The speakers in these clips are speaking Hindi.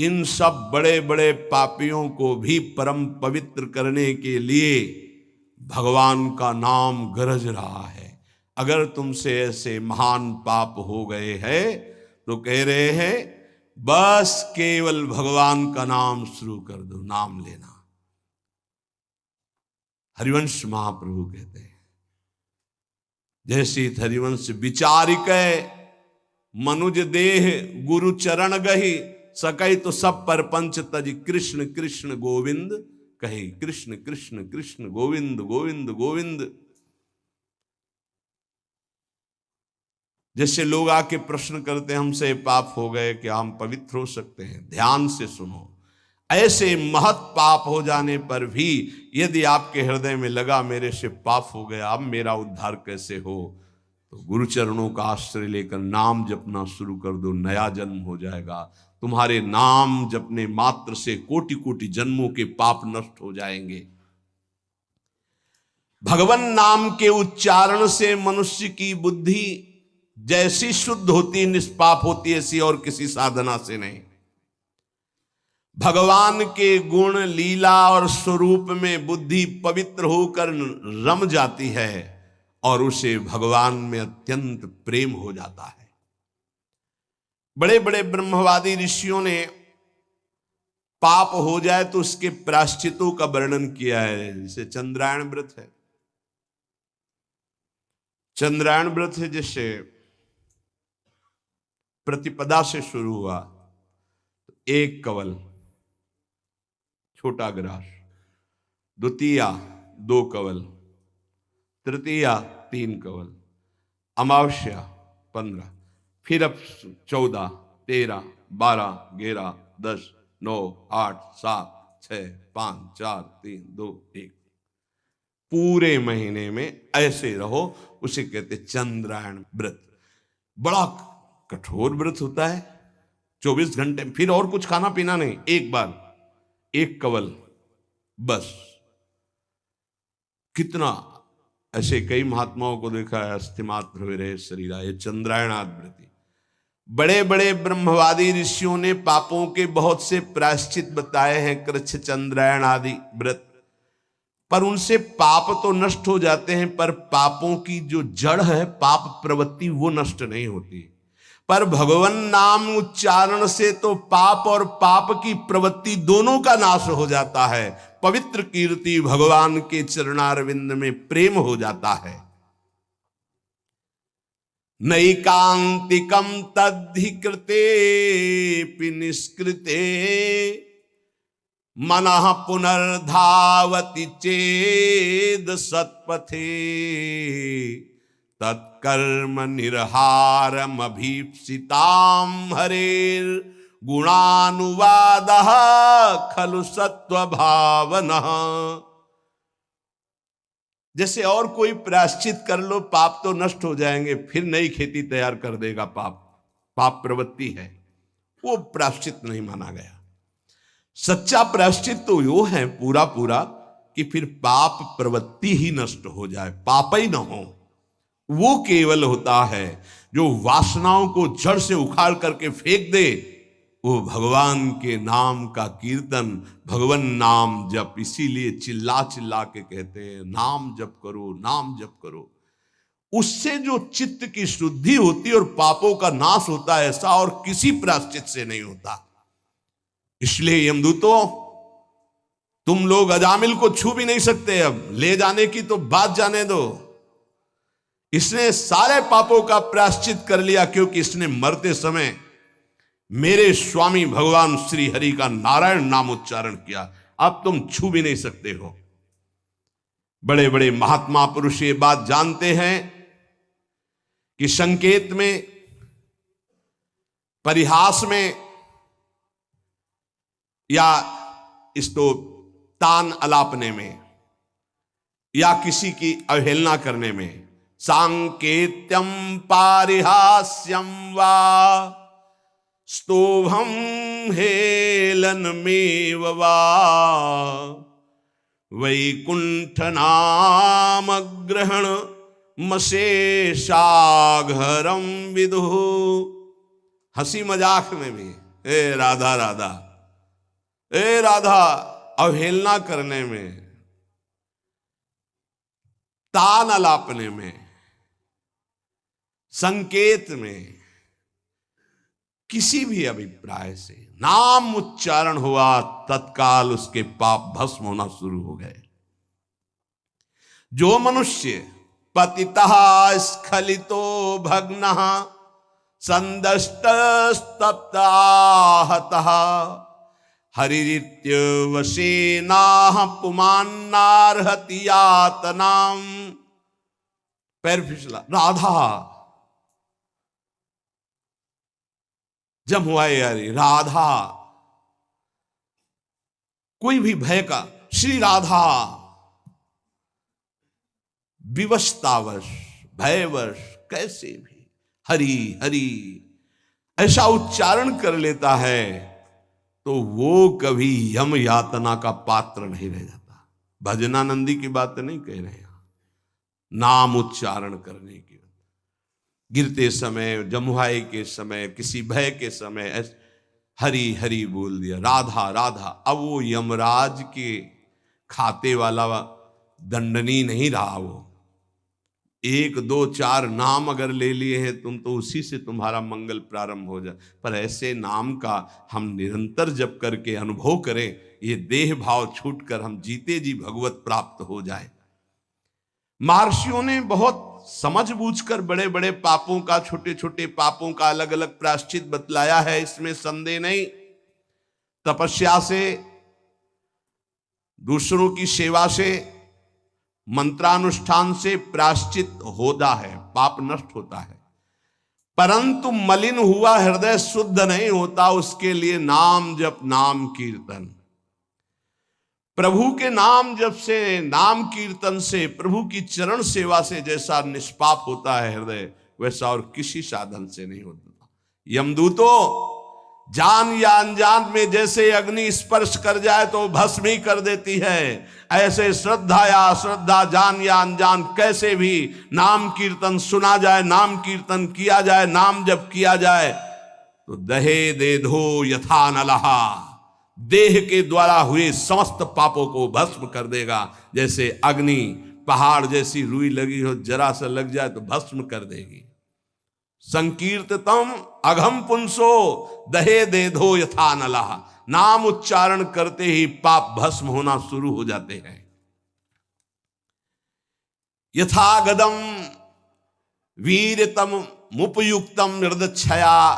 इन सब बड़े बड़े पापियों को भी परम पवित्र करने के लिए भगवान का नाम गरज रहा है। अगर तुमसे ऐसे महान पाप हो गए हैं तो कह रहे हैं बस केवल भगवान का नाम शुरू कर दो, नाम लेना। हरिवंश महाप्रभु कहते हैं, जैसे हरिवंश विचारिक मनुज देह गुरु चरण गही सकै तो सब पर पंच तज कृष्ण कृष्ण गोविंद कहे। कृष्ण कृष्ण कृष्ण गोविंद गोविंद गोविंद। जैसे लोग आके प्रश्न करते हैं हमसे पाप हो गए, क्या हम पवित्र हो सकते हैं? ध्यान से सुनो, ऐसे महत पाप हो जाने पर भी यदि आपके हृदय में लगा मेरे से पाप हो गया, अब मेरा उद्धार कैसे हो, तो गुरु चरणों का आश्रय लेकर नाम जपना शुरू कर दो, नया जन्म हो जाएगा। तुम्हारे नाम जपने मात्र से कोटि कोटि जन्मों के पाप नष्ट हो जाएंगे। भगवान नाम के उच्चारण से मनुष्य की बुद्धि जैसी शुद्ध होती, निष्पाप होती, ऐसी और किसी साधना से नहीं। भगवान के गुण लीला और स्वरूप में बुद्धि पवित्र होकर रम जाती है और उसे भगवान में अत्यंत प्रेम हो जाता है। बड़े बड़े ब्रह्मवादी ऋषियों ने पाप हो जाए तो उसके प्रायश्चितों का वर्णन किया है। जैसे चंद्रायण व्रत है, चंद्रायण व्रत है, जैसे प्रतिपदा से शुरू हुआ तो 1 कवल छोटा ग्रास, द्वितीया 2 कवल, तृतीया 3 कवल, अमावस्या 15, फिर अब 14, 13, 12, 11, 10, 9, 8, 7, 6, 5, 4, 3, 2, 1। पूरे महीने में ऐसे रहो, उसे कहते चंद्रायण व्रत। बड़ा कठोर व्रत होता है, 24 घंटे, फिर और कुछ खाना पीना नहीं, एक बार 1 कवल बस। कितना ऐसे कई महात्माओं को देखा है, अस्थिमात्र हुए रहे शरीरा, ये चंद्रायणाव्रति। बड़े बड़े ब्रह्मवादी ऋषियों ने पापों के बहुत से प्रायश्चित बताए हैं, कृच्छ चंद्रायण आदि व्रत, पर उनसे पाप तो नष्ट हो जाते हैं, पर पापों की जो जड़ है, पाप प्रवृत्ति, वो नष्ट नहीं होती। पर भगवान नाम उच्चारण से तो पाप और पाप की प्रवृत्ति दोनों का नाश हो जाता है। पवित्र कीर्ति भगवान के चरणारविंद में प्रेम हो जाता है। नैकांतिकम तद्धि निष्कृते मनः पुनर्धावति चेद सत्पथे तत्कर्म निर्हारम अभीप्सिताम हरेर गुणानुवादः खलु सत्व भावनः। जैसे और कोई प्रायश्चित कर लो, पाप तो नष्ट हो जाएंगे, फिर नई खेती तैयार कर देगा पाप, पाप प्रवृत्ति है, वो प्रायश्चित नहीं माना गया। सच्चा प्रायश्चित तो यो है पूरा पूरा कि फिर पाप प्रवृत्ति ही नष्ट हो जाए, पाप ही न हो। वो केवल होता है जो वासनाओं को जड़ से उखाड़ करके फेंक दे, वो भगवान के नाम का कीर्तन, भगवान नाम जप। इसीलिए चिल्ला चिल्ला के कहते हैं नाम जप करो, नाम जप करो। उससे जो चित्त की शुद्धि होती है और पापों का नाश होता है, ऐसा और किसी प्रायश्चित से नहीं होता। इसलिए यमदूतों, तुम लोग अजामिल को छू भी नहीं सकते, अब ले जाने की तो बात जाने दो। इसने सारे पापों का प्रायश्चित कर लिया, क्योंकि इसने मरते समय मेरे स्वामी भगवान श्री हरि का नारायण नाम उच्चारण किया। अब तुम छू भी नहीं सकते हो। बड़े बड़े महात्मा पुरुष ये बात जानते हैं कि संकेत में, परिहास में या इसको तान अलापने में या किसी की अवहेलना करने में, सांकेत्यम पारिहास्यम वा स्तोभम हेलनमेव वा वैकुंठ नाम ग्रहण मशेषाघरम विदु। हंसी मजाक में भी हे राधा राधा, ए राधा, अवहेलना करने में, तान अलापने में, संकेत में, किसी भी अभिप्राय से नाम उच्चारण हुआ, तत्काल उसके पाप भस्म होना शुरू हो गए। जो मनुष्य पतितः स्खलितो भग्नः संदष्टस्तप्ताहतः हरिरित्यवशेनाः पुमान्नार्हति यातनाम। पैर फिसला। राधा जब हुआ यारी, राधा कोई भी भय का, श्री राधा विवशतावश, भयवश, कैसे भी हरि हरि ऐसा उच्चारण कर लेता है तो वो कभी यम यातना का पात्र नहीं रह जाता। भजनानंदी की बात नहीं कह रहे हैं, नाम उच्चारण करने की, गिरते समय, जमुहाई के समय, किसी भय के समय हरि हरि बोल दिया, राधा राधा। अब वो यमराज के खाते वाला दंडनी नहीं रहा। वो 1 2 4 नाम अगर ले लिए हैं तुम तो उसी से तुम्हारा मंगल प्रारंभ हो जाए। पर ऐसे नाम का हम निरंतर जप करके अनुभव करें, ये देह भाव छूटकर हम जीते जी भगवत प्राप्त हो जाए। महर्षियों ने बहुत समझ बूझकर बड़े बड़े पापों का, छोटे छोटे पापों का अलग अलग प्रायश्चित बतलाया है, इसमें संदेह नहीं। तपस्या से, दूसरों की सेवा से, मंत्रानुष्ठान से प्रायश्चित होता है, पाप नष्ट होता है। परंतु मलिन हुआ हृदय शुद्ध नहीं होता, उसके लिए नाम जप, नाम कीर्तन, प्रभु के नाम जप से, नाम कीर्तन से, प्रभु की चरण सेवा से जैसा निष्पाप होता है हृदय, वैसा और किसी साधन से नहीं होता। यमदूतों जान या अनजान में जैसे अग्नि स्पर्श कर जाए तो भस्म ही कर देती है, ऐसे श्रद्धा या अश्रद्धा, जान या अनजान, कैसे भी नाम कीर्तन सुना जाए, नाम कीर्तन किया जाए, नाम जप किया जाए तो दहे दे धो यथा नलहा, देह के द्वारा हुए समस्त पापों को भस्म कर देगा। जैसे अग्नि पहाड़ जैसी रुई लगी हो, जरा सा लग जाए तो भस्म कर देगी। संकीर्ततम अघम पुंसो दहे दे धो यथा नलहा, नाम उच्चारण करते ही पाप भस्म होना शुरू हो जाते हैं। यथा गदम वीरतम मुपयुक्तम निर्दक्षया,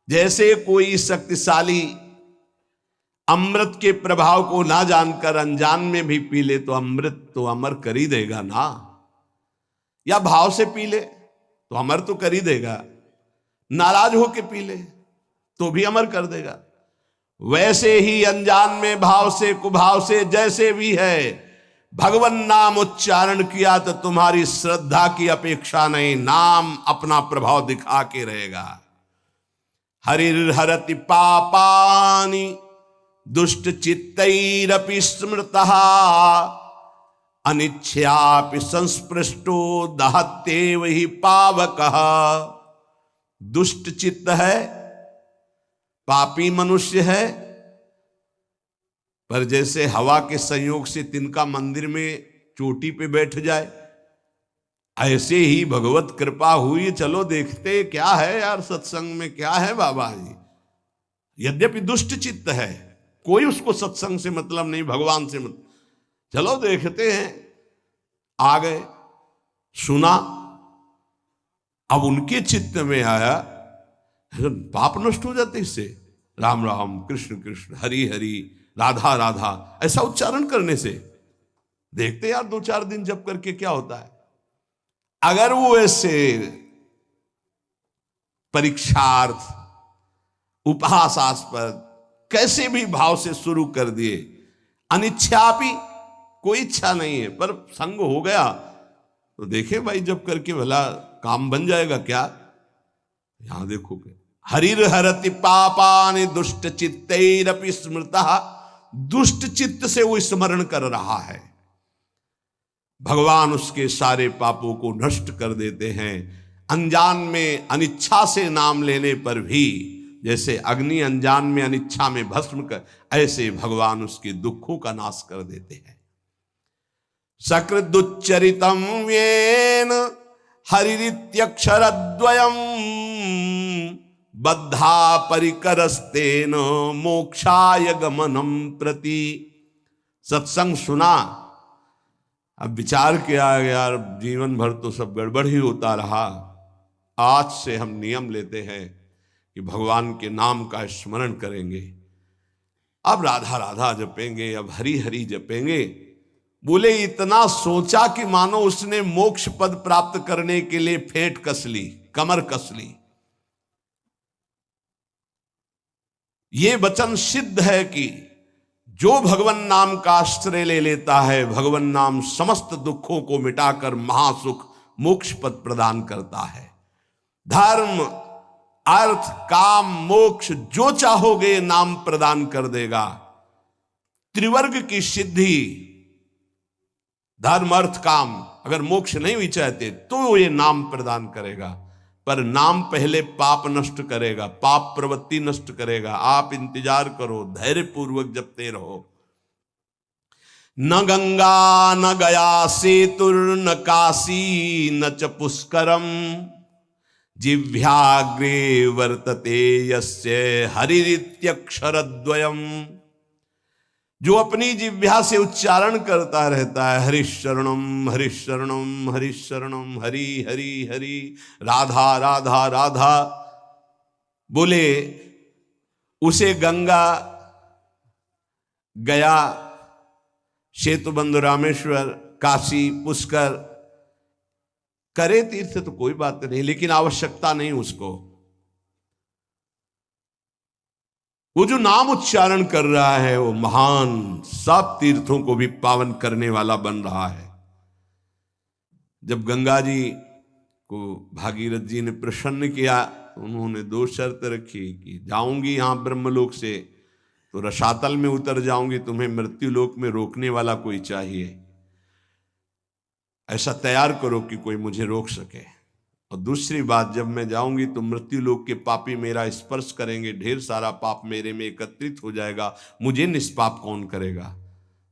जैसे कोई शक्तिशाली अमृत के प्रभाव को ना जानकर अनजान में भी पी ले तो अमृत तो अमर कर ही देगा ना, या भाव से पी ले तो अमर तो कर ही देगा, नाराज होके पी ले तो भी अमर कर देगा। वैसे ही अनजान में, भाव से, कुभाव से, जैसे भी है, भगवान नाम उच्चारण किया तो तुम्हारी श्रद्धा की अपेक्षा नहीं, नाम अपना प्रभाव दिखा के रहेगा। हरिर्हरति पापानि दुष्ट चित्तैरपि स्मृतः अनिच्छयापि संस्पृष्टो दहत्येव हि पावकः। दुष्ट चित्त है, पापी मनुष्य है, पर जैसे हवा के संयोग से तिनका मंदिर में चोटी पे बैठ जाए, ऐसे ही भगवत कृपा हुई, चलो देखते क्या है यार, सत्संग में क्या है बाबा जी। यद्यपि दुष्ट चित्त है, कोई उसको सत्संग से मतलब नहीं, भगवान से मतलब, चलो देखते हैं। आ गए, सुना, अब उनके चित्त में आया, पाप नष्ट हो जाते इससे। राम राम, कृष्ण कृष्ण, हरि हरि, राधा राधा, ऐसा उच्चारण करने से देखते यार 2-4 दिन जप करके क्या होता है। अगर वो ऐसे परीक्षार्थ, उपहासास्पद, कैसे भी भाव से शुरू कर दिए, अनिच्छापि, कोई इच्छा नहीं है, पर संग हो गया तो देखे भाई जब करके भला काम बन जाएगा क्या। यहां देखोगे, हरिर हरति पापानि दुष्ट चित्तैरपि स्मृतः, दुष्ट चित्त से वो स्मरण कर रहा है, भगवान उसके सारे पापों को नष्ट कर देते हैं। अनजान में, अनिच्छा से नाम लेने पर भी जैसे अग्नि अनजान में अनिच्छा में भस्म कर, ऐसे भगवान उसके दुखों का नाश कर देते हैं। सकृदुच्चरितम येन हरिरित्यक्षरद्वयम् बद्धा परिकरस्तेन मोक्षाय गमनम प्रति। सत्संग सुना, अब विचार किया यार जीवन भर तो सब गड़बड़ ही होता रहा, आज से हम नियम लेते हैं कि भगवान के नाम का स्मरण करेंगे, अब राधा राधा जपेंगे, अब हरि हरि जपेंगे। बोले इतना सोचा कि मानो उसने मोक्ष पद प्राप्त करने के लिए फेंट कस ली, कमर कस ली। ये वचन सिद्ध है कि जो भगवान नाम का आश्रय ले लेता है, भगवान नाम समस्त दुखों को मिटाकर महासुख मोक्ष पद प्रदान करता है। धर्म अर्थ काम मोक्ष जो चाहोगे नाम प्रदान कर देगा। त्रिवर्ग की सिद्धि, धर्म अर्थ काम, अगर मोक्ष नहीं भी चाहते तो ये नाम प्रदान करेगा। पर नाम पहले पाप नष्ट करेगा, पाप प्रवृत्ति नष्ट करेगा। आप इंतजार करो, धैर्य पूर्वक जपते रहो। न गंगा न गया सेतुर न काशी न च पुष्करम जिह्वाग्रे वर्तते यस्य हरिरित्यक्षरद्वयम्। जो अपनी जिह्वा से उच्चारण करता रहता है हरिशरणम हरिशरणम हरिशरणम, हरि हरि हरि, राधा राधा राधा, बोले उसे गंगा, गया, सेतुबंध, रामेश्वर, काशी, पुष्कर करे तीर्थ तो कोई बात नहीं, लेकिन आवश्यकता नहीं उसको। वो जो नाम उच्चारण कर रहा है वो महान सब तीर्थों को भी पावन करने वाला बन रहा है। जब गंगा जी को भागीरथ जी ने प्रसन्न किया तो उन्होंने दो शर्त रखी कि जाऊंगी यहां ब्रह्मलोक से तो रसातल में उतर जाऊंगी, तुम्हें मृत्युलोक में रोकने वाला कोई चाहिए, ऐसा तैयार करो कि कोई मुझे रोक सके। और दूसरी बात, जब मैं जाऊंगी तो मृत्युलोक के पापी मेरा स्पर्श करेंगे, ढेर सारा पाप मेरे में एकत्रित हो जाएगा, मुझे निष्पाप कौन करेगा।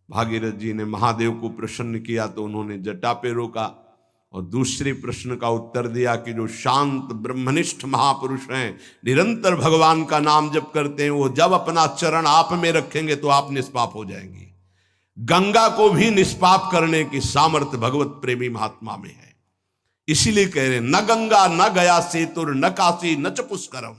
भागीरथ जी ने महादेव को प्रसन्न किया तो उन्होंने जटा पे रोका और दूसरे प्रश्न का उत्तर दिया कि जो शांत ब्रह्मनिष्ठ महापुरुष हैं, निरंतर भगवान का नाम जप करते हैं, वो जब अपना चरण आप में रखेंगे तो आप निष्पाप हो जाएंगे। गंगा को भी निष्पाप करने की सामर्थ्य भगवत प्रेमी महात्मा में है। इसीलिए कह रहे न गंगा न गया सेतुर न काशी न च पुष्करम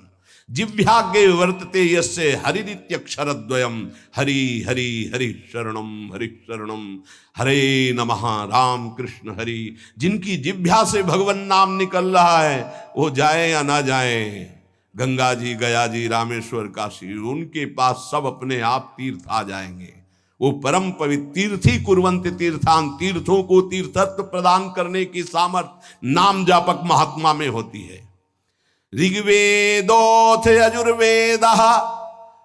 जिह्वाग्रे वर्तते यस्य हरिरित्यक्षरद्वयम्। हरि हरि हरि शरणम हरे नमः। राम कृष्ण हरि। जिनकी जिह्वा से भगवान नाम निकल रहा है वो जाए या ना जाए, गंगा जी, गया जी, रामेश्वर, काशी, उनके पास सब अपने आप तीर्थ आ जाएंगे। वो परम पवित्र तीर्थी कुर्वन्त तीर्थान, तीर्थों को तीर्थत्व प्रदान करने की सामर्थ्य नाम जापक महात्मा में होती है। ऋग्वेदोथ यजुर्वेदः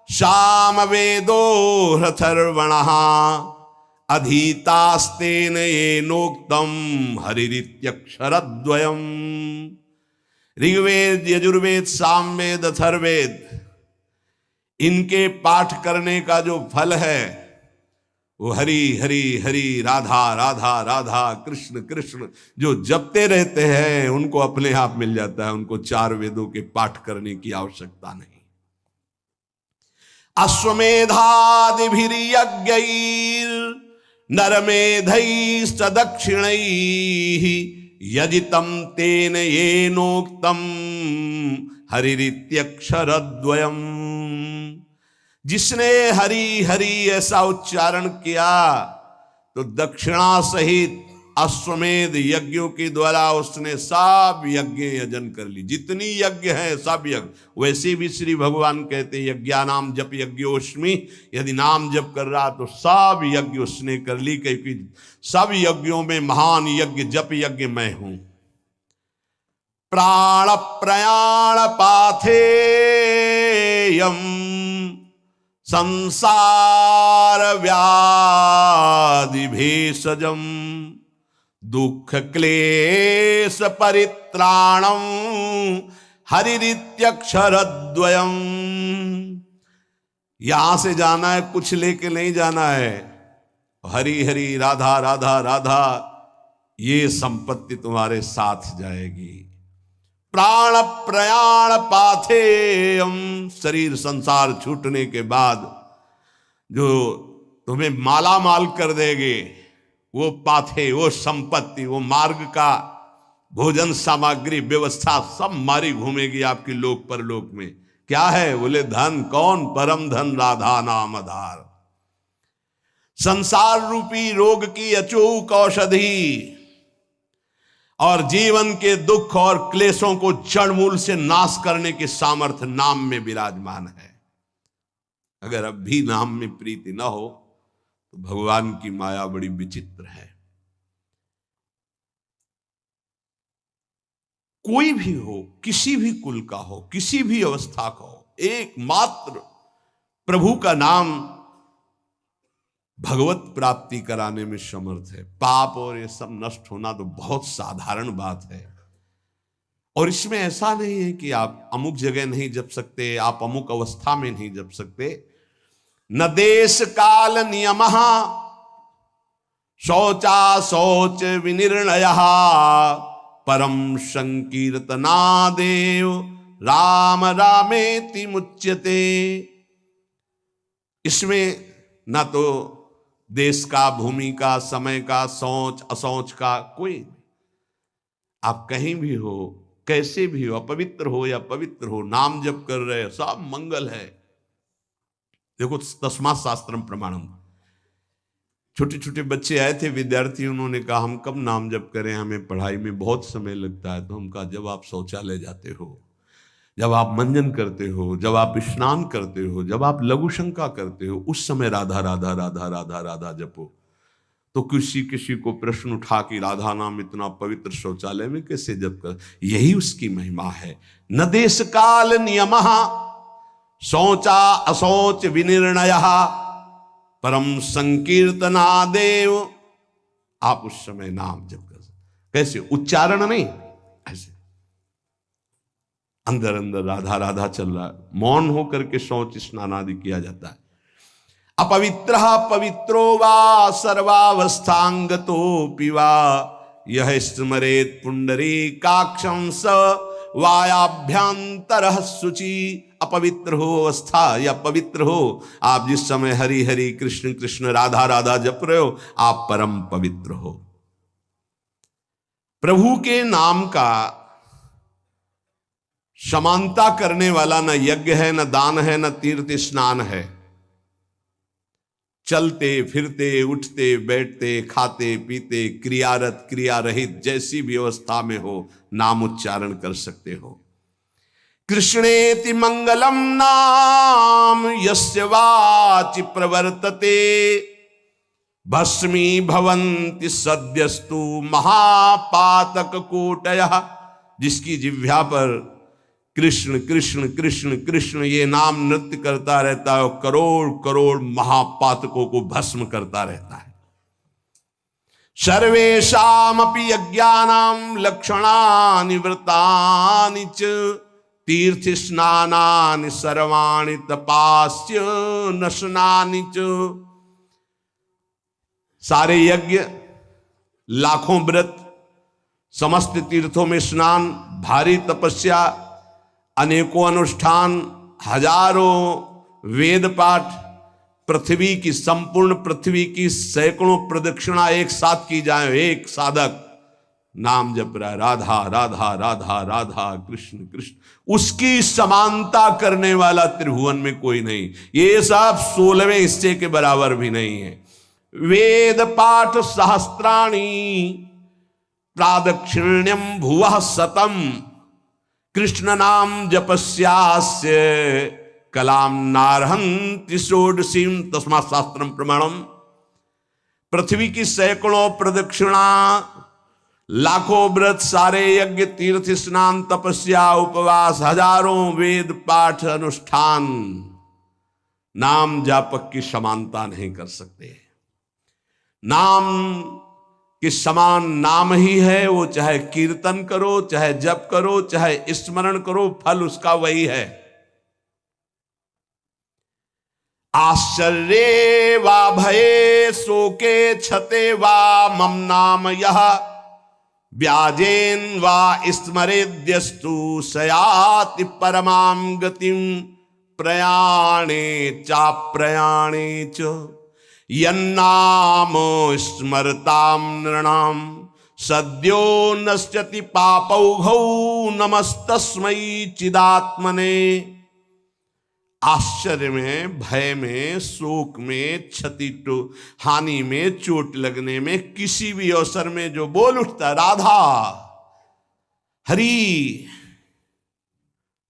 सामवेदो ह्यथर्वणः अधीतास्तेन येनोक्तम् हरिरित्यक्षरद्वयम्। ऋग्वेद, यजुर्वेद, सामवेद, अथर्ववेद, इनके पाठ करने का जो फल है वो हरि हरि हरि, राधा राधा राधा, कृष्ण कृष्ण, जो जपते रहते हैं उनको अपने आप मिल जाता है। उनको चार वेदों के पाठ करने की आवश्यकता नहीं। अश्वमेधादिभिर्यज्ञैर् नरमेधैश्च दक्षिणैः यजितं तेन येनोक्तं हरिरित्यक्षरद्वयम्। जिसने हरि हरि ऐसा उच्चारण किया तो दक्षिणा सहित अश्वमेध यज्ञों के द्वारा उसने सब यज्ञ यजन कर ली। जितनी यज्ञ है सब यज्ञ। वैसे भी श्री भगवान कहते हैं यज्ञानाम जप यज्ञोस्मि, यदि नाम जप कर रहा तो सब यज्ञ उसने कर ली, क्योंकि सब यज्ञों में महान यज्ञ जप यज्ञ मैं हूं। प्राण प्रयाण पाथेयम संसार व्याधि भेषजम दुख क्लेश परित्राणम हरिरित्यक्षरद्वयम। यहां से जाना है, कुछ लेके नहीं जाना है। हरि हरि राधा राधा राधा, ये संपत्ति तुम्हारे साथ जाएगी। प्राण प्रयाण पाथेयम, शरीर संसार छूटने के बाद जो तुम्हें माला माल कर देगे, वो पाथे, वो संपत्ति, वो मार्ग का भोजन सामग्री व्यवस्था सब मारी घूमेगी आपकी लोक परलोक में। क्या है? बोले धन। कौन? परम धन राधा नाम आधार। संसार रूपी रोग की अचूक औषधि और जीवन के दुख और क्लेशों को जड़ मूल से नाश करने की सामर्थ्य नाम में विराजमान है। अगर अब भी नाम में प्रीति न हो तो भगवान की माया बड़ी विचित्र है। कोई भी हो, किसी भी कुल का हो, किसी भी अवस्था का हो, एकमात्र प्रभु का नाम भगवत प्राप्ति कराने में समर्थ है। पाप और ये सब नष्ट होना तो बहुत साधारण बात है। और इसमें ऐसा नहीं है कि आप अमुक जगह नहीं जप सकते, आप अमुक अवस्था में नहीं जप सकते। न देश काल नियमः शौचा शौच विनिर्णय परम संकीर्तनादेव राम रामेति मुच्यते। इसमें ना तो देश का, भूमि का, समय का, सोच असोच का कोई, आप कहीं भी हो, कैसे भी हो, अपवित्र हो या पवित्र हो, नाम जप कर रहे, सब मंगल है। देखो तस्मात् शास्त्रम प्रमाणम। छोटे छोटे बच्चे आए थे, विद्यार्थी, उन्होंने कहा हम कब नाम जप करें, हमें पढ़ाई में बहुत समय लगता है। तो हम कहा जब आप शौचालय जाते हो, जब आप मंजन करते हो, जब आप स्नान करते हो, जब आप लघु शंका करते हो, उस समय राधा राधा राधा राधा राधा जपो। तो किसी किसी को प्रश्न उठा कि राधा नाम इतना पवित्र शौचालय में कैसे जप कर? यही उसकी महिमा है। न देश काल नियमः शौचा अशौच विनिर्णय परम संकीर्तनादेव। आप उस समय नाम जप कर सकते। कैसे? उच्चारण नहीं, ऐसे अंदर अंदर राधा राधा चल रहा है। मौन होकर के शौच स्नान आदि किया जाता है। अपवित्र पवित्रो वा सर्वावस्थांगतोऽपि वा यह स्मरेत पुंडरीकाक्षं स वायाभ्यंतर शुचि। अपवित्र हो अवस्था या पवित्र हो, आप जिस समय हरि हरि कृष्ण कृष्ण राधा राधा जप रहे हो, आप परम पवित्र हो। प्रभु के नाम का समानता करने वाला न यज्ञ है, न दान है, न तीर्थ स्नान है। चलते फिरते, उठते बैठते, खाते पीते, क्रियारत क्रिया रहित, जैसी भी अवस्था में हो, नाम उच्चारण कर सकते हो। कृष्णेति मंगलम नाम यस्य वाचि प्रवर्तते भस्मी भवन्ति सद्यस्तु महापातक कोटयः। जिसकी जिह्वा पर कृष्ण कृष्ण कृष्ण कृष्ण ये नाम नृत्य करता रहता है, करोड़ करोड़ महापातकों को भस्म करता रहता है। सर्वेषामपि यज्ञानां लक्षणानि व्रतानि च तीर्थ स्नानानि सर्वाणि तपास्य नशनानि च। सारे यज्ञ, लाखों व्रत, समस्त तीर्थों में स्नान, भारी तपस्या, अनेकों अनुष्ठान, हजारों वेद पाठ, पृथ्वी की, संपूर्ण पृथ्वी की सैकड़ों प्रदक्षिणा एक साथ की जाए। एक साधक नाम जप रहा है, राधा राधा राधा राधा कृष्ण कृष्ण, उसकी समानता करने वाला त्रिभुवन में कोई नहीं। ये सब 16वें हिस्से के बराबर भी नहीं है। वेद पाठ सहस्त्राणि प्रादक्षिण्यम भुवः शतम कृष्ण नाम जपस्यास्य कलाम नारहन्ति षोडशीम तस्मात् शास्त्रम प्रमाणम। पृथ्वी की सैकड़ों प्रदक्षिणा, लाखों व्रत, सारे यज्ञ, तीर्थ स्नान, तपस्या, उपवास, हजारों वेद पाठ अनुष्ठान नाम जापक की समानता नहीं कर सकते। नाम कि समान नाम ही है, वो चाहे कीर्तन करो, चाहे जप करो, चाहे स्मरण करो, फल उसका वही है। आश्चर्ये वा भये शोके क्षते वा मम नाम यह व्याजेन वा स्मरेद्यस्तु सयाति परमां गतिम प्रयाणे चाप्रयाणे च यन्नाम स्मरतां नृणां सद्यो नश्यति पापौघौ नमस्तस्मै चिदात्मने। आश्चर्य में, भय में, शोक में, क्षति हानि में, चोट लगने में, किसी भी अवसर में जो बोल उठता है राधा हरि,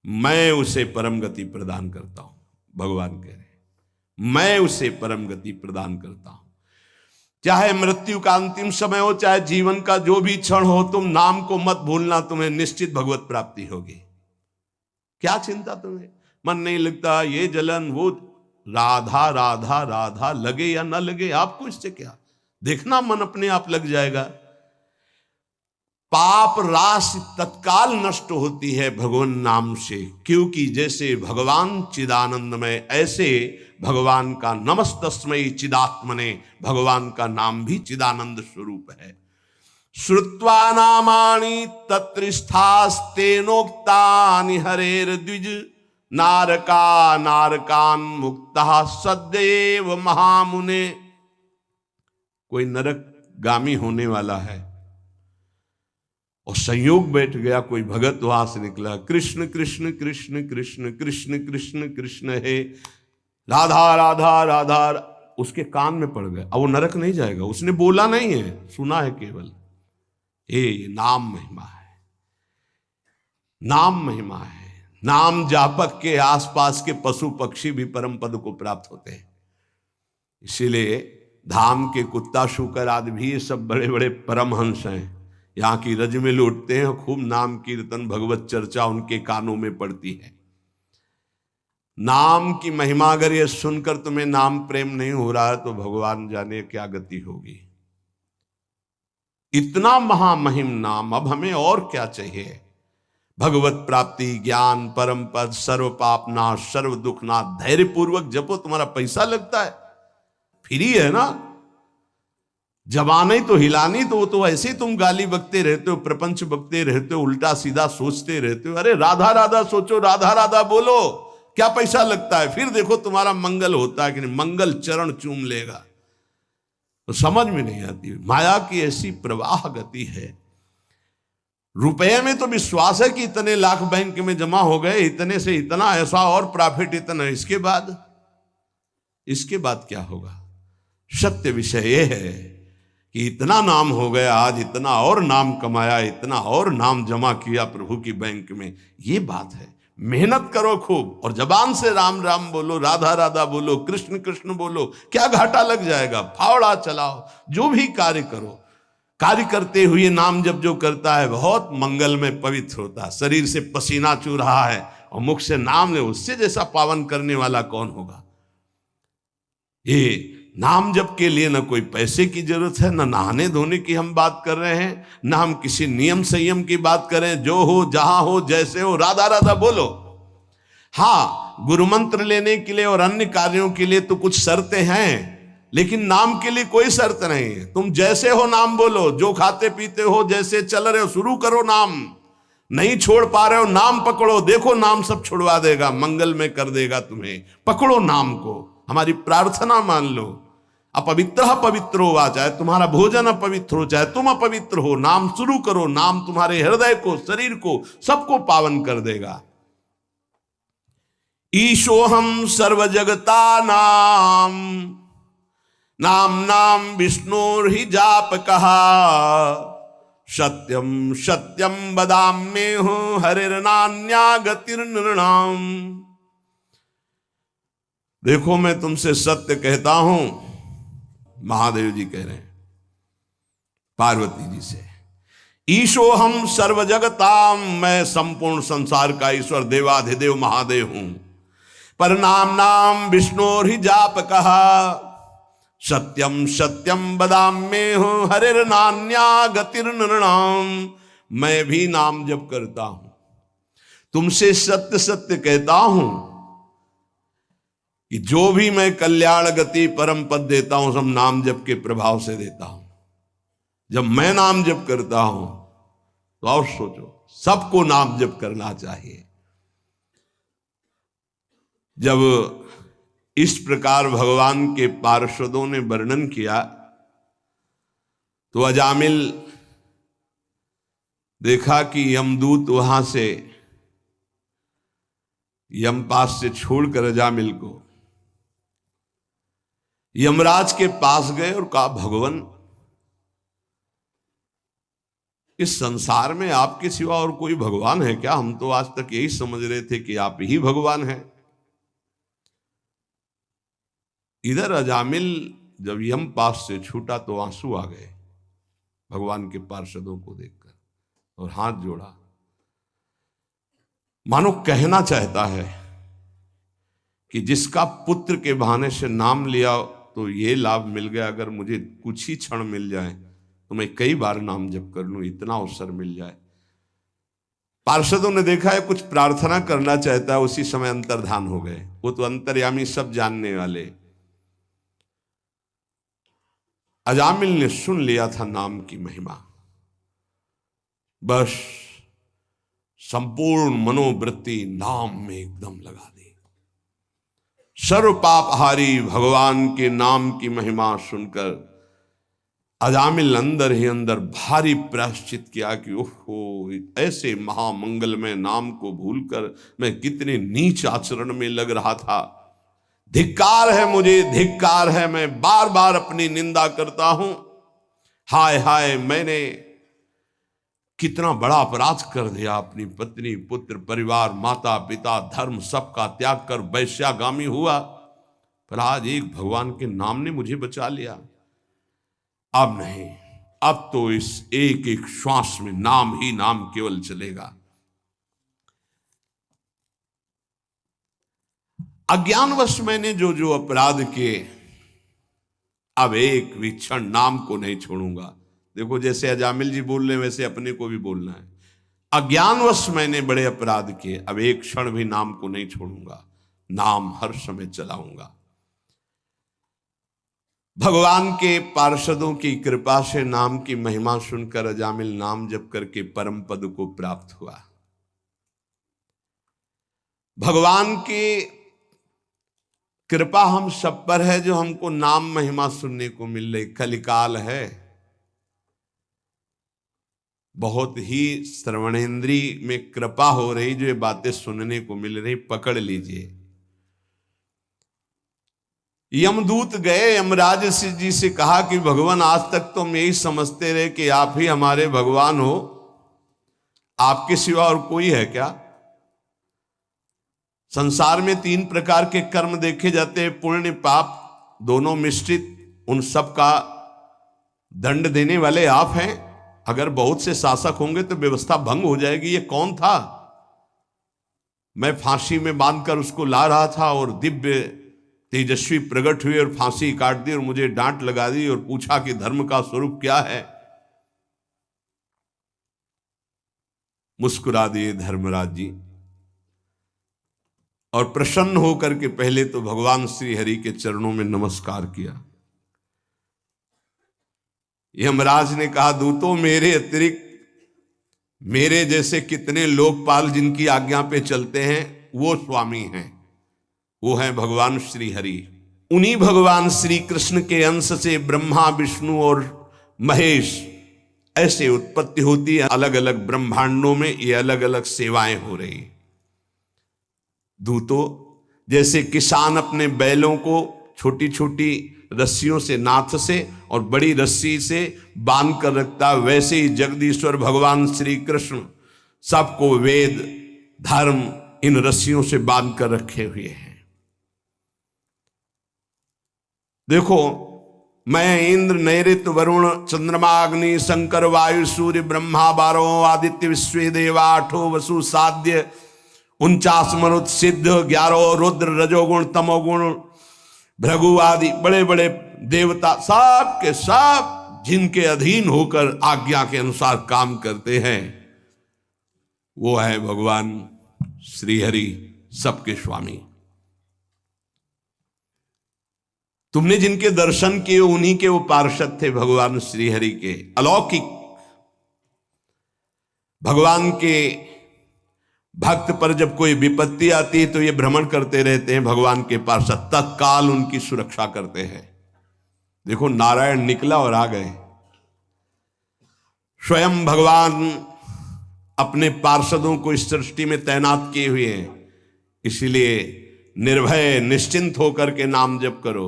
मैं उसे परम गति प्रदान करता हूं। भगवान कह रहे मैं उसे परम गति प्रदान करता हूं। चाहे मृत्यु का अंतिम समय हो, चाहे जीवन का जो भी क्षण हो, तुम नाम को मत भूलना, तुम्हें निश्चित भगवत प्राप्ति होगी। क्या चिंता तुम्हें, मन नहीं लगता, ये जलन वो, राधा राधा राधा लगे या ना लगे आपको इससे क्या, देखना मन अपने आप लग जाएगा। पाप राशि तत्काल नष्ट होती है भगवान नाम से, क्योंकि जैसे भगवान चिदानंदमय, ऐसे भगवान का नमस्तस्मै चिदात्मने, भगवान का नाम भी चिदानंद स्वरूप है। श्रुत्वा नामानि तत्रिस्थास्तेनोक्तानि हरेर्द्विज नारका नारकान मुक्ता सदैव महामुने। कोई नरक गामी होने वाला है और संयोग बैठ गया, कोई भगत वहां से निकला, कृष्ण कृष्ण कृष्ण कृष्ण कृष्ण कृष्ण कृष्ण है, राधा राधा राधा, उसके कान में पड़ गया। अब वो नरक नहीं जाएगा, उसने बोला नहीं है, सुना है केवल। ये नाम महिमा है, नाम महिमा है। नाम जापक के आसपास के पशु पक्षी भी परम पद को प्राप्त होते हैं। इसीलिए धाम के कुत्ता शुकर आदि भी ये सब बड़े बड़े परमहंस हैं, यहाँ की रज में लौटते हैं, खूब नाम कीर्तन भगवत चर्चा उनके कानों में पड़ती है। नाम की महिमा अगर ये सुनकर तुम्हें नाम प्रेम नहीं हो रहा है तो भगवान जाने क्या गति होगी। इतना महामहिम नाम, अब हमें और क्या चाहिए। भगवत प्राप्ति, ज्ञान, परम पद, सर्व पाप नाश, सर्व दुख नाश। धैर्य पूर्वक जपो, तुम्हारा पैसा लगता है, फ्री है ना। जबानी तो हिलानी, तो वो तो ऐसे ही तुम गाली बकते रहते हो, प्रपंच बकते रहते हो, उल्टा सीधा सोचते रहते हो। अरे राधा राधा सोचो, राधा राधा बोलो, क्या पैसा लगता है। फिर देखो तुम्हारा मंगल होता है कि नहीं, मंगल चरण चूम लेगा। तो समझ में नहीं आती, माया की ऐसी प्रवाह गति है। रुपए में तो विश्वास है कि इतने लाख बैंक में जमा हो गए, इतने से इतना, ऐसा और प्रॉफिट इतना, इसके बाद क्या होगा। सत्य विषय यह है कि इतना नाम हो गया, आज इतना और नाम कमाया, इतना और नाम जमा किया प्रभु की बैंक में, ये बात है। मेहनत करो खूब और जबान से राम राम बोलो, राधा राधा बोलो, कृष्ण कृष्ण बोलो, क्या घाटा लग जाएगा। फावड़ा चलाओ, जो भी कार्य करो, कार्य करते हुए नाम जब जो करता है बहुत मंगल में पवित्र होता है। शरीर से पसीना चू रहा है और मुख से नाम ले, उससे जैसा पावन करने वाला कौन होगा। ये नाम जप के लिए न कोई पैसे की जरूरत है, न नहाने धोने की हम बात कर रहे हैं, न हम किसी नियम संयम की बात करें। जो हो, जहां हो, जैसे हो, राधा राधा बोलो। हाँ, गुरु मंत्र लेने के लिए और अन्य कार्यों के लिए तो कुछ शर्तें हैं, लेकिन नाम के लिए कोई शर्त नहीं है। तुम जैसे हो नाम बोलो, जो खाते पीते हो, जैसे चल रहे हो, शुरू करो नाम। नहीं छोड़ पा रहे हो, नाम पकड़ो, देखो नाम सब छुड़वा देगा, मंगल में कर देगा तुम्हें। पकड़ो नाम को, हमारी प्रार्थना मान लो। अपवित्र पवित्रो वा, चाहे तुम्हारा भोजन अपवित्र हो, चाहे तुम अपवित्र हो, नाम शुरू करो। नाम तुम्हारे हृदय को, शरीर को, सबको पावन कर देगा। ईशोहम सर्व जगता नाम, नाम नाम विष्णुर्हि जाप कहा, सत्यम सत्यम वदाम्येहु हरिर्नान्या गतिर्नृणाम। देखो मैं तुमसे सत्य कहता हूं, महादेव जी कह रहे हैं पार्वती जी से। ईशो हम सर्व जगताम, मैं संपूर्ण संसार का ईश्वर देवाधिदेव महादेव हूं। पर नाम नाम विष्णु ही जाप कहा, सत्यम सत्यम वदाम्येहम् हरिर्नान्या गतिर्नृणाम्। मैं भी नाम जप करता हूं, तुमसे सत्य सत्य कहता हूं कि जो भी मैं कल्याण गति परम पद देता हूं सब नाम जप के प्रभाव से देता हूं। जब मैं नाम जप करता हूं तो और सोचो, सबको नाम जप करना चाहिए। जब इस प्रकार भगवान के पार्षदों ने वर्णन किया तो अजामिल देखा कि यमदूत वहां से यमपास से छोड़कर अजामिल को यमराज के पास गए और कहा, भगवान इस संसार में आपके सिवा और कोई भगवान है क्या? हम तो आज तक यही समझ रहे थे कि आप ही भगवान हैं। इधर अजामिल जब यम पास से छूटा तो आंसू आ गए भगवान के पार्षदों को देखकर और हाथ जोड़ा, मानो कहना चाहता है कि जिसका पुत्र के बहाने से नाम लिया तो ये लाभ मिल गया, अगर मुझे कुछ ही क्षण मिल जाए तो मैं कई बार नाम जप कर लूं, इतना अवसर मिल जाए। पार्षदों ने देखा है कुछ प्रार्थना करना चाहता है, उसी समय अंतर्धान हो गए। वो तो अंतर्यामी, सब जानने वाले। अजामिल ने सुन लिया था नाम की महिमा, बस संपूर्ण मनोवृत्ति नाम में एकदम लगा दी। सर्व पापहारी भगवान के नाम की महिमा सुनकर अजामिल अंदर ही अंदर भारी प्रायश्चित किया कि ओहो, ऐसे महामंगलमय नाम को भूलकर मैं कितने नीच आचरण में लग रहा था। धिक्कार है मुझे, धिक्कार है, मैं बार बार अपनी निंदा करता हूं। हाय हाय, मैंने कितना बड़ा अपराध कर दिया। अपनी पत्नी, पुत्र, परिवार, माता पिता, धर्म सबका त्याग कर वैश्यागामी हुआ, पर आज एक भगवान के नाम ने मुझे बचा लिया। अब नहीं, अब तो इस एक एक श्वास में नाम ही नाम केवल चलेगा। अज्ञानवश मैंने जो जो अपराध किए, अब एक भी क्षण नाम को नहीं छोड़ूंगा। देखो, जैसे अजामिल जी बोल रहे वैसे अपने को भी बोलना है। अज्ञानवश मैंने बड़े अपराध किए, अब एक क्षण भी नाम को नहीं छोड़ूंगा, नाम हर समय चलाऊंगा। भगवान के पार्षदों की कृपा से नाम की महिमा सुनकर अजामिल नाम जप करके परम पद को प्राप्त हुआ। भगवान की कृपा हम सब पर है जो हमको नाम महिमा सुनने को मिल रही। कलिकाल है, बहुत ही श्रवणेंद्री में कृपा हो रही, जो ये बातें सुनने को मिल रही, पकड़ लीजिए। यमदूत गए, यमराज जी से कहा कि भगवान आज तक तो हम यही समझते रहे कि आप ही हमारे भगवान हो, आपके सिवा और कोई है क्या? संसार में 3 प्रकार के कर्म देखे जाते हैं, पुण्य पाप दोनों मिश्रित। उन सब का दंड देने वाले आप हैं। अगर बहुत से शासक होंगे तो व्यवस्था भंग हो जाएगी। ये कौन था? मैं फांसी में बांधकर उसको ला रहा था और दिव्य तेजस्वी प्रकट हुए और फांसी काट दी और मुझे डांट लगा दी और पूछा कि धर्म का स्वरूप क्या है। मुस्कुरा दिए धर्मराज जी और प्रसन्न होकर के पहले तो भगवान श्री हरि के चरणों में नमस्कार किया। यमराज ने कहा, दूतों, मेरे अतिरिक्त मेरे जैसे कितने लोकपाल जिनकी आज्ञा पे चलते हैं वो स्वामी हैं, वो हैं भगवान श्री हरि। उन्हीं भगवान श्री कृष्ण के अंश से ब्रह्मा, विष्णु और महेश ऐसे उत्पत्ति होती है। अलग अलग ब्रह्मांडों में ये अलग अलग सेवाएं हो रही। दूतों, जैसे किसान अपने बैलों को छोटी छोटी रस्सियों से, नाथ से और बड़ी रस्सी से बांध कर रखता, वैसे ही जगदीश्वर भगवान श्री कृष्ण सबको वेद, धर्म इन रस्सियों से बांध कर रखे हुए हैं। देखो, मैं इंद्र, नैऋत्य, वरुण, चंद्रमा, अग्नि, शंकर, वायु, सूर्य, ब्रह्मा, 12 आदित्य, विश्वे देवा, 8 वसु, साध्य, 49 मरुत, सिद्ध, 11 रुद्र, रजोगुण, तमोगुण, भृगु आदि बड़े बड़े देवता सब के सब जिनके अधीन होकर आज्ञा के अनुसार काम करते हैं, वो है भगवान श्री हरि, सबके स्वामी। तुमने जिनके दर्शन किए उन्हीं के वो पार्षद थे भगवान श्री हरि के, अलौकिक। भगवान के भक्त पर जब कोई विपत्ति आती है तो ये भ्रमण करते रहते हैं भगवान के पार्षद, तत्काल उनकी सुरक्षा करते हैं। देखो नारायण निकला और आ गए। स्वयं भगवान अपने पार्षदों को इस सृष्टि में तैनात किए हुए हैं, इसलिए निर्भय निश्चिंत होकर के नाम जप करो,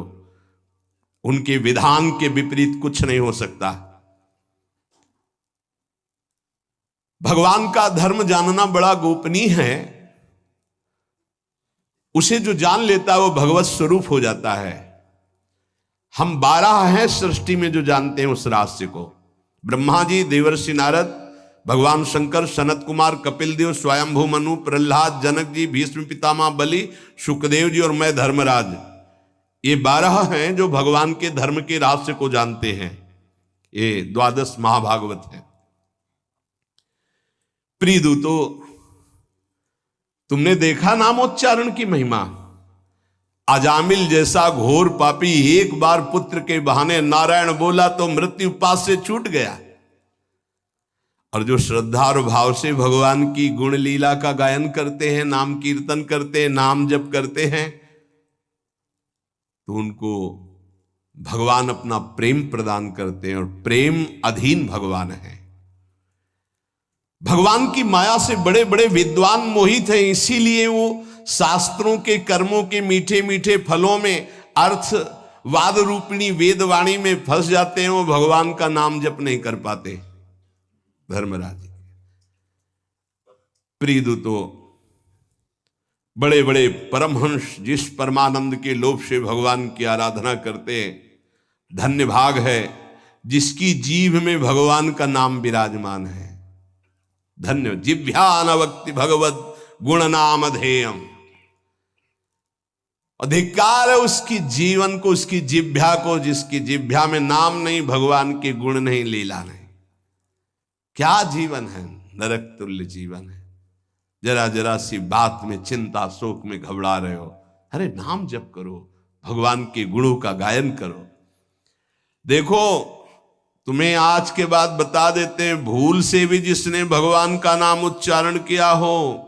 उनके विधान के विपरीत कुछ नहीं हो सकता। भगवान का धर्म जानना बड़ा गोपनीय है, उसे जो जान लेता है वो भगवत स्वरूप हो जाता है। हम 12 हैं सृष्टि में जो जानते हैं उस रहस्य को। ब्रह्मा जी, देवर्षि नारद, भगवान शंकर, सनत कुमार, कपिल देव, स्वयंभू मनु, प्रहलाद, जनक जी, भीष्म पितामह बलि, सुखदेव जी और मैं धर्मराज, ये 12 हैं जो भगवान के धर्म के रहस्य को जानते हैं। ये 12 महाभागवत है। प्रिय दूतो, तुमने देखा नामोच्चारण की महिमा। अजामिल जैसा घोर पापी एक बार पुत्र के बहाने नारायण बोला तो मृत्यु पास से छूट गया, और जो श्रद्धा और भाव से भगवान की गुण लीला का गायन करते हैं, नाम कीर्तन करते हैं, नाम जप करते हैं, तो उनको भगवान अपना प्रेम प्रदान करते हैं, और प्रेम अधीन भगवान है। भगवान की माया से बड़े बड़े विद्वान मोहित हैं, इसीलिए वो शास्त्रों के कर्मों के मीठे मीठे फलों में अर्थवाद रूपिणी वेदवाणी में फंस जाते हैं, वो भगवान का नाम जप नहीं कर पाते। धर्मराज प्रिय दूतो, बड़े बड़े परमहंस जिस परमानंद के लोभ से भगवान की आराधना करते हैं, धन्य भाग है जिसकी जीभ में भगवान का नाम विराजमान है। धन्य जिभ्यानवक्ति भगवत गुण नाम अधेयम। अधिकार है उसकी जीवन को, उसकी जिभ्या को, जिसकी जिभ्या में नाम नहीं, भगवान के गुण नहीं, लीला नहीं। क्या जीवन है, नरक तुल्य जीवन है। जरा जरा सी बात में चिंता शोक में घबरा रहे हो, अरे नाम जप करो, भगवान के गुणों का गायन करो। देखो तुम्हें आज के बाद बता देते हैं, भूल से भी जिसने भगवान का नाम उच्चारण किया हो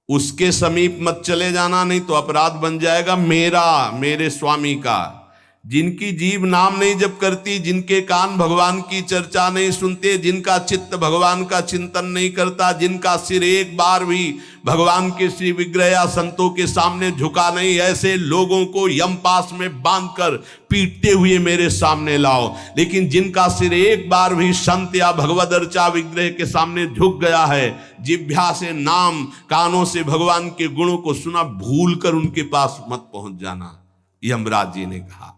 उसके समीप मत चले जाना, नहीं तो अपराध बन जाएगा मेरा, मेरे स्वामी का। जिनकी जीभ नाम नहीं जप करती, जिनके कान भगवान की चर्चा नहीं सुनते, जिनका चित्त भगवान का चिंतन नहीं करता, जिनका सिर एक बार भी भगवान के श्री विग्रह या संतों के सामने झुका नहीं, ऐसे लोगों को यमपास में बांधकर पीटते हुए मेरे सामने लाओ। लेकिन जिनका सिर एक बार भी संत या भगवद अर्चा विग्रह के सामने झुक गया है, जिभ्या से नाम, कानों से भगवान के गुणों को सुना, भूल कर उनके पास मत पहुंच जाना। यमराज जी ने कहा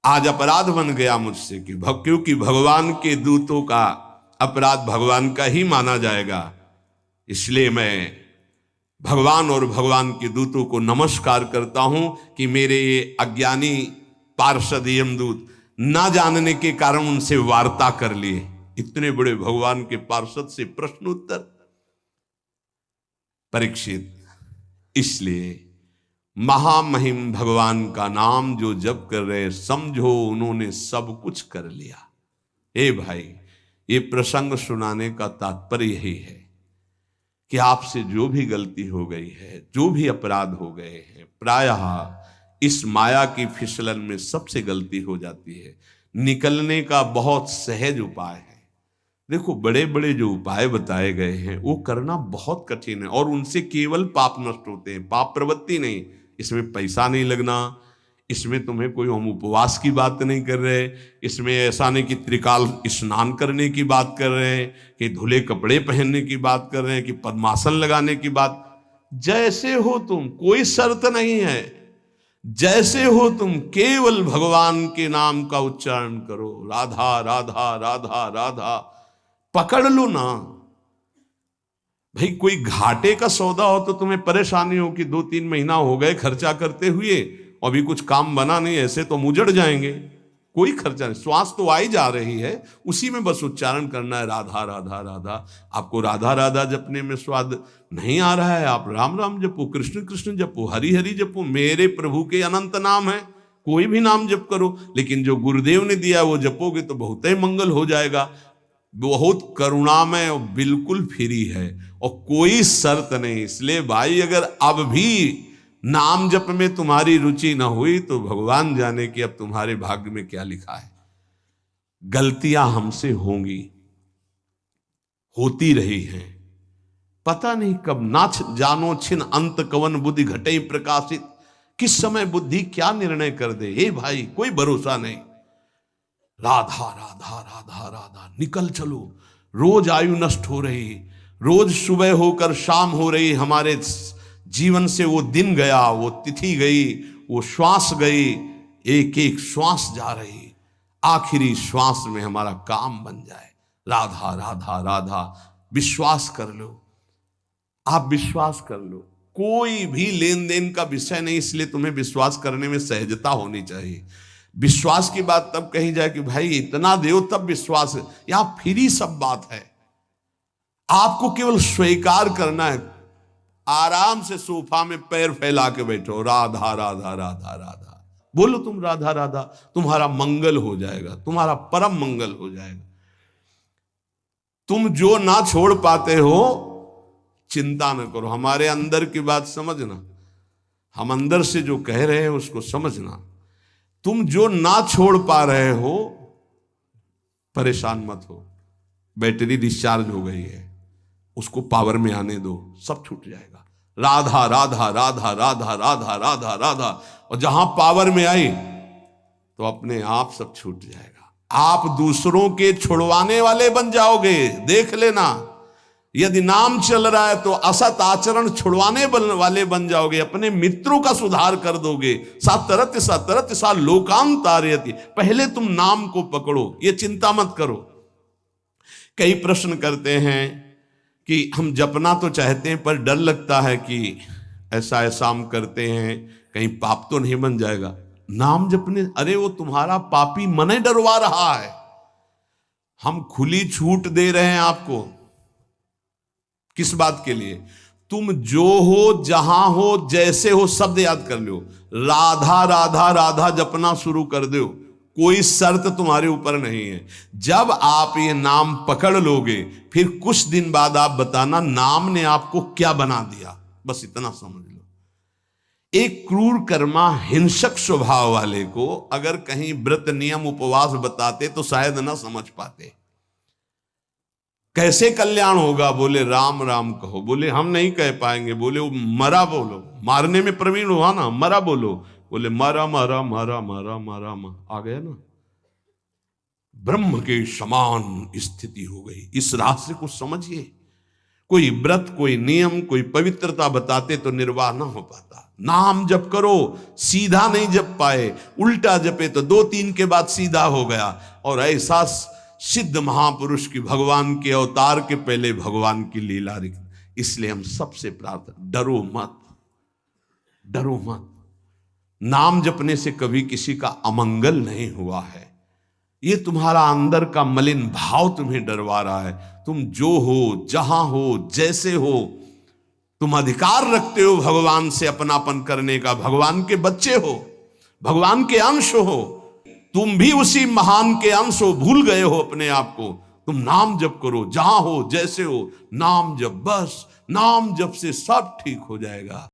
आज अपराध बन गया मुझसे कि क्योंकि भगवान के दूतों का अपराध भगवान का ही माना जाएगा, इसलिए मैं भगवान और भगवान के दूतों को नमस्कार करता हूं कि मेरे ये अज्ञानी पार्षद यमदूत ना जानने के कारण उनसे वार्ता कर लिए। इतने बड़े भगवान के पार्षद से प्रश्नोत्तर। परीक्षित, इसलिए महामहिम भगवान का नाम जो जप कर रहे, समझो उन्होंने सब कुछ कर लिया। ए भाई, ये प्रसंग सुनाने का तात्पर्य यही है कि आपसे जो भी गलती हो गई है, जो भी अपराध हो गए हैं, प्रायः इस माया की फिसलन में सबसे गलती हो जाती है। निकलने का बहुत सहज उपाय है। देखो बड़े बड़े जो उपाय बताए गए हैं वो करना बहुत कठिन है, और उनसे केवल पाप नष्ट होते हैं, पाप प्रवृत्ति नहीं। इसमें पैसा नहीं लगना, इसमें तुम्हें कोई हम उपवास की बात नहीं कर रहे, इसमें ऐसा नहीं कि त्रिकाल स्नान करने की बात कर रहे हैं, कि धुले कपड़े पहनने की बात कर रहे हैं, कि पद्मासन लगाने की बात। जैसे हो तुम, कोई शर्त नहीं है, जैसे हो तुम, केवल भगवान के नाम का उच्चारण करो। राधा राधा राधा राधा पकड़ लो ना भाई। कोई घाटे का सौदा हो तो तुम्हें परेशानी हो कि 2-3 महीना हो गए खर्चा करते हुए, अभी कुछ काम बना नहीं, ऐसे तो मुजड़ जाएंगे, कोई खर्चा नहीं, श्वास तो आई जा रही है, उसी में बस उच्चारण करना है राधा राधा राधा। आपको राधा राधा जपने में स्वाद नहीं आ रहा है, आप राम राम जपो, कृष्ण कृष्ण जपो, हरि हरि जपो, मेरे प्रभु के अनंत नाम है, कोई भी नाम जप करो, लेकिन जो गुरुदेव ने दिया वो जपोगे तो बहुत ही मंगल हो जाएगा। बहुत करुणामय और बिल्कुल फ्री है और कोई शर्त नहीं। इसलिए भाई अगर अब भी नाम जप में तुम्हारी रुचि ना हुई तो भगवान जाने कि अब तुम्हारे भाग्य में क्या लिखा है। गलतियां हमसे होंगी, होती रही हैं, पता नहीं कब नाच जानो छिन अंत कवन बुद्धि घटे प्रकाशित, किस समय बुद्धि क्या निर्णय कर दे, हे भाई कोई भरोसा नहीं। राधा राधा राधा राधा निकल चलो, रोज आयु नष्ट हो रही, रोज सुबह होकर शाम हो रही, हमारे जीवन से वो दिन गया, वो तिथि गई, वो श्वास गई, एक एक श्वास जा रही, आखिरी श्वास में हमारा काम बन जाए। राधा राधा राधा, विश्वास कर लो, आप विश्वास कर लो, कोई भी लेन देन का विषय नहीं, इसलिए तुम्हें विश्वास करने में सहजता होनी चाहिए। विश्वास की बात तब कही जाए कि भाई इतना दो तब विश्वास है, यहां फ्री सब बात है, आपको केवल स्वीकार करना है। आराम से सोफा में पैर फैला के बैठो, राधा राधा राधा राधा बोलो, तुम राधा राधा, तुम्हारा मंगल हो जाएगा, तुम्हारा परम मंगल हो जाएगा। तुम जो ना छोड़ पाते हो चिंता न करो, हमारे अंदर की बात समझना, हम अंदर से जो कह रहे हैं उसको समझना। तुम जो ना छोड़ पा रहे हो परेशान मत हो, बैटरी डिस्चार्ज हो गई है, उसको पावर में आने दो, सब छूट जाएगा। राधा राधा राधा राधा राधा राधा राधा, और जहां पावर में आई तो अपने आप सब छूट जाएगा। आप दूसरों के छुड़वाने वाले बन जाओगे, देख लेना। यदि नाम चल रहा है तो असत आचरण छुड़वाने वाले बन जाओगे, अपने मित्रों का सुधार कर दोगे। सातरत सा लोकांतारयति, पहले तुम नाम को पकड़ो, ये चिंता मत करो। कई प्रश्न करते हैं कि हम जपना तो चाहते हैं पर डर लगता है कि ऐसा ऐसा हम करते हैं कहीं पाप तो नहीं बन जाएगा। नाम जपने, अरे वो तुम्हारा पापी मन डरवा रहा है, हम खुली छूट दे रहे हैं आपको। किस बात के लिए? तुम जो हो, जहां हो, जैसे हो, शब्द याद कर लो, राधा राधा राधा जपना शुरू कर दो, कोई शर्त तुम्हारे ऊपर नहीं है। जब आप ये नाम पकड़ लोगे फिर कुछ दिन बाद आप बताना नाम ने आपको क्या बना दिया, बस इतना समझ लो। एक क्रूर कर्मा हिंसक स्वभाव वाले को अगर कहीं व्रत नियम उपवास बताते तो शायद ना समझ पाते। कैसे कल्याण होगा? बोले राम राम कहो, बोले हम नहीं कह पाएंगे, बोले वो मरा बोलो, मारने में प्रवीण हुआ ना, मरा बोलो, बोले मरा मरा मरा मरा मरा आ गया ना, ब्रह्म के समान स्थिति हो गई। इस रहस्य को समझिए। कोई व्रत, कोई नियम, कोई पवित्रता बताते तो निर्वाह ना हो पाता। नाम जप करो, सीधा नहीं जप पाए, उल्टा जपे तो 2-3 के बाद सीधा हो गया। और ऐसा सिद्ध महापुरुष की भगवान के अवतार के पहले भगवान की लीला। इसलिए हम सबसे प्रार्थना, डरो मत, डरो मत। नाम जपने से कभी किसी का अमंगल नहीं हुआ है। ये तुम्हारा अंदर का मलिन भाव तुम्हें डरवा रहा है। तुम जो हो, जहां हो, जैसे हो, तुम अधिकार रखते हो भगवान से अपनापन करने का। भगवान के बच्चे हो, भगवान के अंश हो, तुम भी उसी महान के अंश हो। भूल गए हो अपने आप को। तुम नाम जप करो, जहां हो, जैसे हो, नाम जप, बस नाम जप से सब ठीक हो जाएगा।